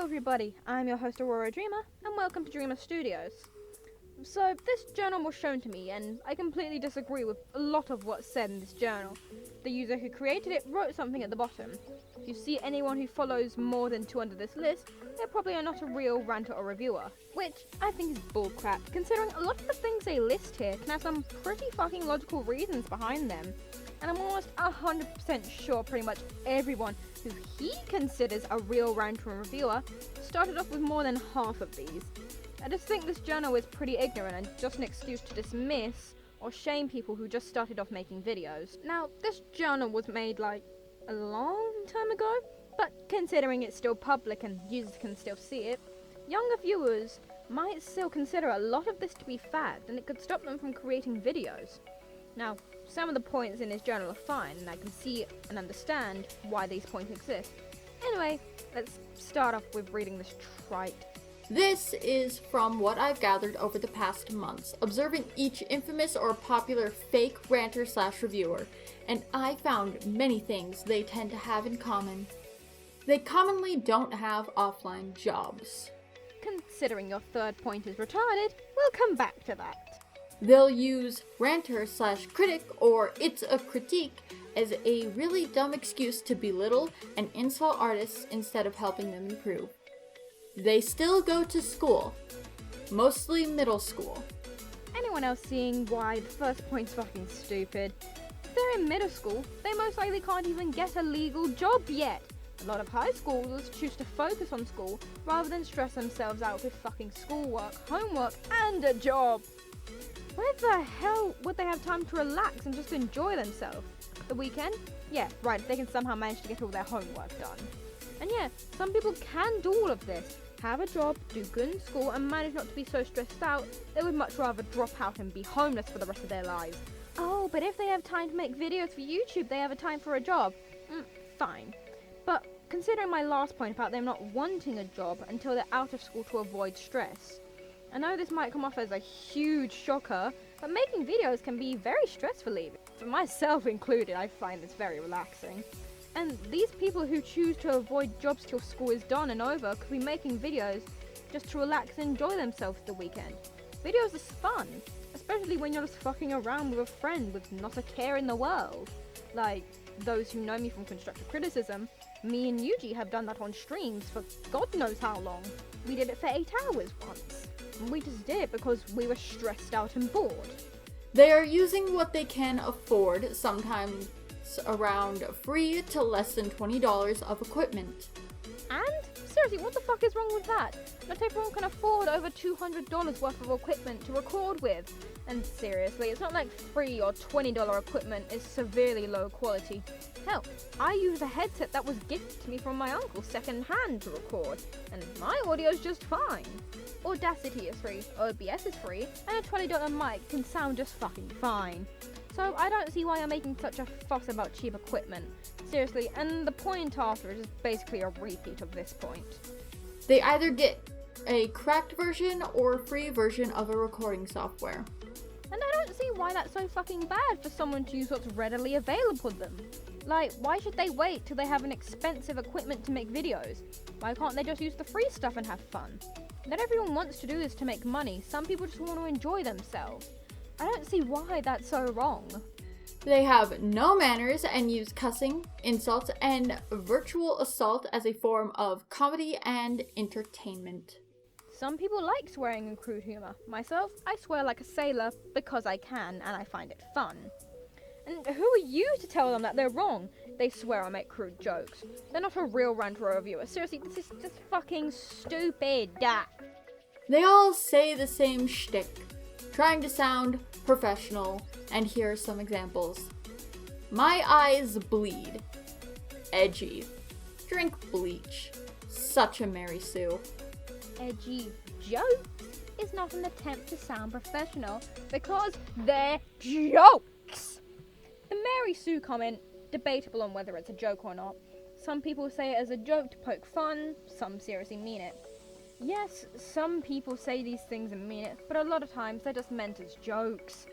everybody, I'm your host Aurora Dreamer, and welcome to Dreamer Studios. So, this journal was shown to me, and I completely disagree with a lot of what's said in this journal. The user who created it wrote something at the bottom. If you see anyone who follows more than 2 under this list, they probably are not a real ranter or reviewer, which I think is bullcrap, considering a lot of the things they list here can have some pretty fucking logical reasons behind them. And I'm almost 100% sure pretty much everyone who he considers a real ranter and reviewer started off with more than half of these. I just think this journal is pretty ignorant and just an excuse to dismiss or shame people who just started off making videos. Now, this journal was made like a long time ago, but considering it's still public and users can still see it, younger viewers might still consider a lot of this to be fad, and it could stop them from creating videos. Now, some of the points in this journal are fine, and I can see and understand why these points exist. Anyway, let's start off with reading this trite. This is from what I've gathered over the past months, observing each infamous or popular fake ranter/reviewer, and I found many things they tend to have in common. They commonly don't have offline jobs. Considering your third point is retarded, we'll come back to that. They'll use ranter/critic or it's a critique as a really dumb excuse to belittle and insult artists instead of helping them improve. They still go to school, mostly middle school. Anyone else seeing why the first point's fucking stupid? If they're in middle school, they most likely can't even get a legal job yet. A lot of high schoolers choose to focus on school rather than stress themselves out with fucking schoolwork, homework, and a job. Where the hell would they have time to relax and just enjoy themselves? The weekend? Yeah, right, if they can somehow manage to get all their homework done. And yeah, some people can do all of this. Have a job, do good in school, and manage not to be so stressed out. They would much rather drop out and be homeless for the rest of their lives. Oh, but if they have time to make videos for YouTube, they have a time for a job. Fine. But considering my last point about them not wanting a job until they're out of school to avoid stress, I know this might come off as a huge shocker, but making videos can be very stressful even. For myself included, I find this very relaxing. And these people who choose to avoid jobs till school is done and over could be making videos just to relax and enjoy themselves the weekend. Videos are fun, especially when you're just fucking around with a friend with not a care in the world. Like, those who know me from constructive criticism, me and Yuji have done that on streams for God knows how long. We did it for 8 hours once. And we just did it because we were stressed out and bored. They are using what they can afford, sometimes around free to less than $20 of equipment. And? Seriously, what the fuck is wrong with that? Not everyone can afford over $200 worth of equipment to record with. And seriously, it's not like free or $20 equipment is severely low quality. Hell, I use a headset that was gifted to me from my uncle second hand to record, and my audio's just fine. Audacity is free, OBS is free, and a $20 mic can sound just fucking fine. So I don't see why you're making such a fuss about cheap equipment. Seriously, and the point after is basically a repeat of this point. They either get a cracked version or free version of a recording software. And I don't see why that's so fucking bad for someone to use what's readily available to them. Like, why should they wait till they have an expensive equipment to make videos? Why can't they just use the free stuff and have fun? Not everyone wants to do this to make money, some people just want to enjoy themselves. I don't see why that's so wrong. They have no manners and use cussing, insults, and virtual assault as a form of comedy and entertainment. Some people like swearing and crude humour. Myself, I swear like a sailor because I can and I find it fun. And who are you to tell them that they're wrong? They swear I make crude jokes. They're not a real ranter or reviewer. Seriously, this is just fucking stupid. They all say the same shtick, trying to sound professional, and here are some examples. My eyes bleed. Edgy. Drink bleach. Such a Mary Sue. Edgy jokes is not an attempt to sound professional because they're jokes. The Mary Sue comment, debatable on whether it's a joke or not. Some people say it as a joke to poke fun, some seriously mean it. Yes, some people say these things and mean it, but a lot of times they're just meant as jokes.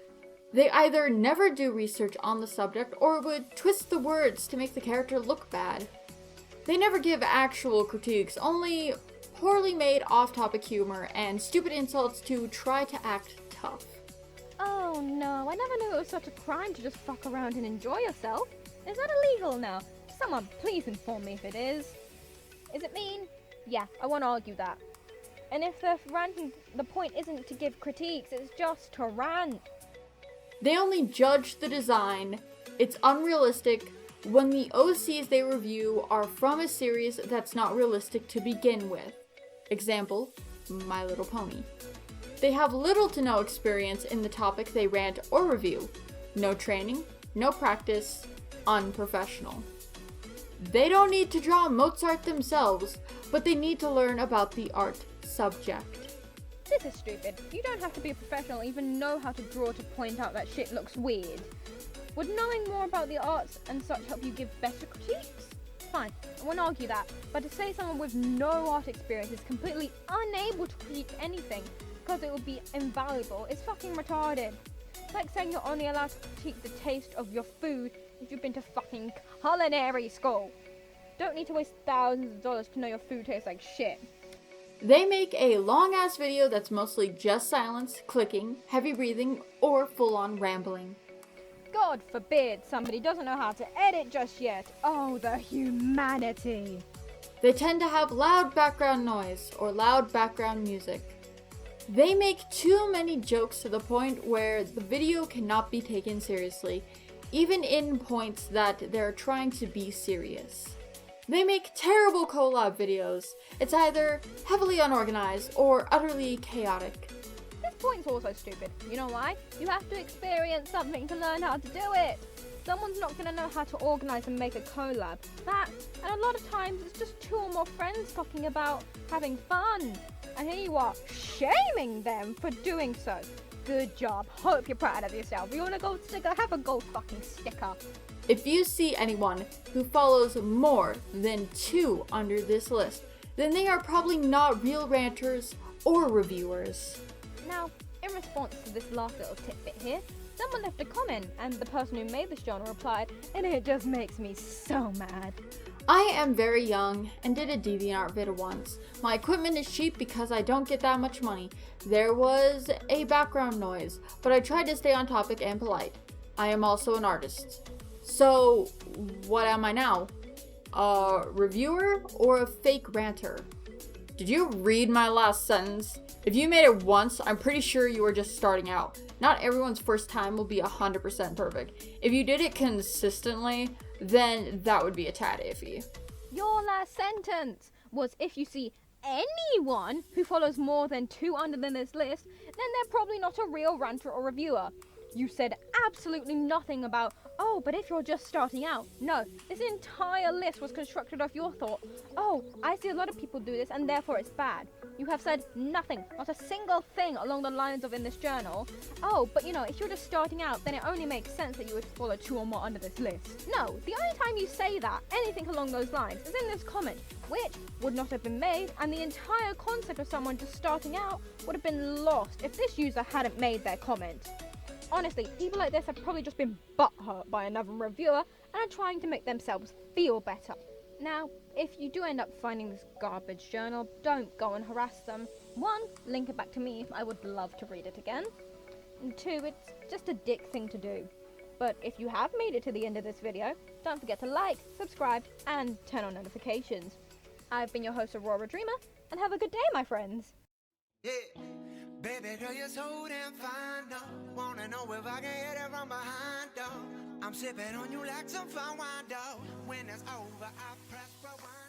They either never do research on the subject or would twist the words to make the character look bad. They never give actual critiques, only poorly made off-topic humor and stupid insults to try to act tough. Oh no, I never knew it was such a crime to just fuck around and enjoy yourself. Is that illegal now? Someone please inform me if it is. Is it mean? Yeah, I won't argue that. And if the ranting, the point isn't to give critiques, it's just to rant. They only judge the design, it's unrealistic, when the OCs they review are from a series that's not realistic to begin with. Example, My Little Pony. They have little to no experience in the topic they rant or review. No training, no practice, unprofessional. They don't need to draw Mozart themselves, but they need to learn about the art subject. This is stupid. You don't have to be a professional, even know how to draw to point out that shit looks weird. Would knowing more about the arts and such help you give better critiques? Fine, I won't argue that, but to say someone with no art experience is completely unable to critique anything because it would be invaluable is fucking retarded. It's like saying you're only allowed to critique the taste of your food if you've been to fucking culinary school. Don't need to waste thousands of dollars to know your food tastes like shit. They make a long-ass video that's mostly just silence, clicking, heavy breathing, or full-on rambling. God forbid somebody doesn't know how to edit just yet. Oh, the humanity. They tend to have loud background noise or loud background music. They make too many jokes to the point where the video cannot be taken seriously, even in points that they're trying to be serious. They make terrible collab videos. It's either heavily unorganized or utterly chaotic. This point's also stupid. You know why? You have to experience something to learn how to do it. Someone's not going to know how to organize and make a collab. That, and a lot of times, it's just two or more friends talking about having fun. And here you are, shaming them for doing so. Good job. Hope you're proud of yourself. You want a gold sticker? Have a gold fucking sticker. If you see anyone who follows more than 2 under this list, then they are probably not real ranters or reviewers. Now, in response to this last little tidbit here, someone left a comment and the person who made this genre replied, and it just makes me so mad. I am very young and did a DeviantArt vid once. My equipment is cheap because I don't get that much money. There was a background noise, but I tried to stay on topic and polite. I am also an artist. So, what am I now? A reviewer or a fake ranter? Did you read my last sentence? If you made it once, I'm pretty sure you were just starting out. Not everyone's first time will be 100% perfect. If you did it consistently, then that would be a tad iffy. Your last sentence was if you see anyone who follows more than 2 under this list, then they're probably not a real ranter or reviewer. You said absolutely nothing about, oh, but if you're just starting out. No, this entire list was constructed off your thought, oh, I see a lot of people do this and therefore it's bad. You have said nothing, not a single thing along the lines of in this journal, oh, but you know, if you're just starting out, then it only makes sense that you would follow 2 or more under this list. No, the only time you say that, anything along those lines, is in this comment, which would not have been made, and the entire concept of someone just starting out would have been lost if this user hadn't made their comment. Honestly, people like this have probably just been butthurt by another reviewer and are trying to make themselves feel better. Now, if you do end up finding this garbage journal, don't go and harass them. 1, link it back to me, I would love to read it again. And 2, it's just a dick thing to do. But if you have made it to the end of this video, don't forget to like, subscribe, and turn on notifications. I've been your host, Aurora Dreamer, and have a good day, my friends. Yeah. Baby girl, you're so damn fine, though. Wanna know if I can hit it from behind, though. I'm sipping on you like some fine wine, though. When it's over, I press rewind.